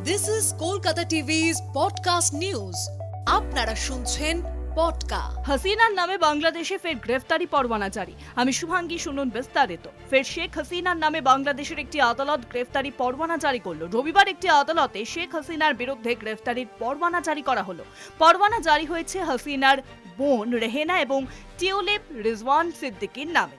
This is Kolkata TV's podcast news. আপনারা শুনছেন পডকা। হাসিনার নামে বাংলাদেশে ফের গ্রেফতারি পরোয়ানা জারি। আমি শুভাঙ্গী, শুনুন বিস্তারিত। ফের শেখ হাসিনার নামে বাংলাদেশের একটি আদালত গ্রেফতারি পরোয়ানা জারি করলো। রবিবার একটি আদালতে শেখ হাসিনার বিরুদ্ধে গ্রেফতারির পরোয়ানা জারি করা হলো। পরোয়ানা জারি হয়েছে হাসিনার বোন রেহেনা এবং টিউলিপ রিজওয়ান সিদ্দিকীর নামে।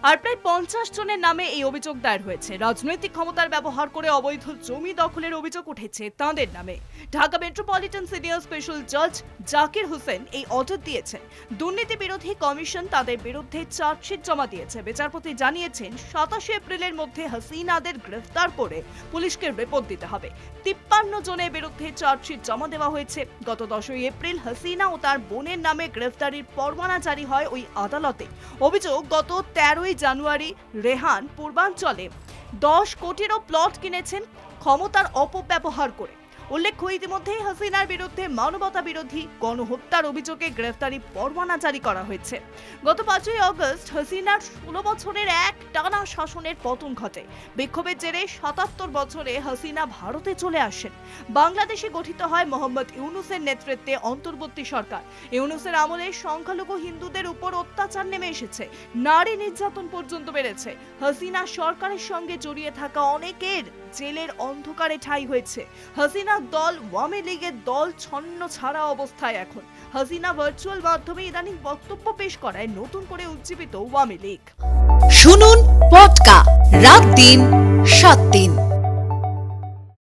আর প্রায় 50 জনের নামে এই অভিযোগ দায়ের হয়েছে। রাজনৈতিক ক্ষমতার ব্যবহার করে অবৈধ জমি দখলের অভিযোগ উঠেছে তাঁদের নামে। ঢাকা মেট্রোপলিটন সিনিয়র স্পেশাল জাজ জাকির হোসেন এই অর্ডার দিয়েছেন। দুর্নীতি বিরোধী কমিশন তাদের বিরুদ্ধে চার্জশিট জমা দিয়েছে। বিচারপতি জানিয়েছেন 27 এপ্রিলের মধ্যে হাসিনাদের গ্রেফতার করে পুলিশকে রিপোর্ট দিতে হবে। 53 জনের বিরুদ্ধে চার্জশিট জমা দেওয়া হয়েছে। গত 10 এপ্রিল হাসিনা ও তার বোনের নামে গ্রেফতারির পরোয়ানা জারি হয় ওই আদালতে। অভিযোগ, গত 13 জানুয়ারি রেহান পূর্বাঞ্চলে 10 কোটিরও প্লট কিনেছেন ক্ষমতার অপব্যবহার করে। উল্লেখ্য, ইতিমধ্যেই হাসিনার বিরুদ্ধে মানবতা বিরোধী গণহত্যার অভিযোগে গ্রেফতারি পরোয়ানা জারি করা হয়েছে। গত 5 আগস্ট হাসিনার 16 বছরের এক টানা শাসনের পতন ঘটে। বিক্ষোভের জেরে 77 বছরে হাসিনা ভারতে চলে আসেন। বাংলাদেশে গঠিত হয় মোহাম্মদ ইউনূসের নেতৃত্বে অন্তর্বর্তী সরকার। ইউনূসের আমলে সংখ্যালঘু হিন্দুদের উপর অত্যাচার নেমে এসেছে, নারী নির্যাতন পর্যন্ত বেড়েছে। হাসিনা সরকারের সঙ্গে জড়িয়ে থাকা অনেকের জেলের অন্ধকারে ঠাঁই হয়েছে। হাসিনা দল আওয়ামী লীগের দল ছন্ন ছাড়া অবস্থায় এখন। হাসিনা ভার্চুয়াল মাধ্যমে ইদানিং বক্তব্য পেশ করায় নতুন করে উজ্জীবিত আওয়ামী লীগ। শুনুন পডকা রাত দিন 7 দিন।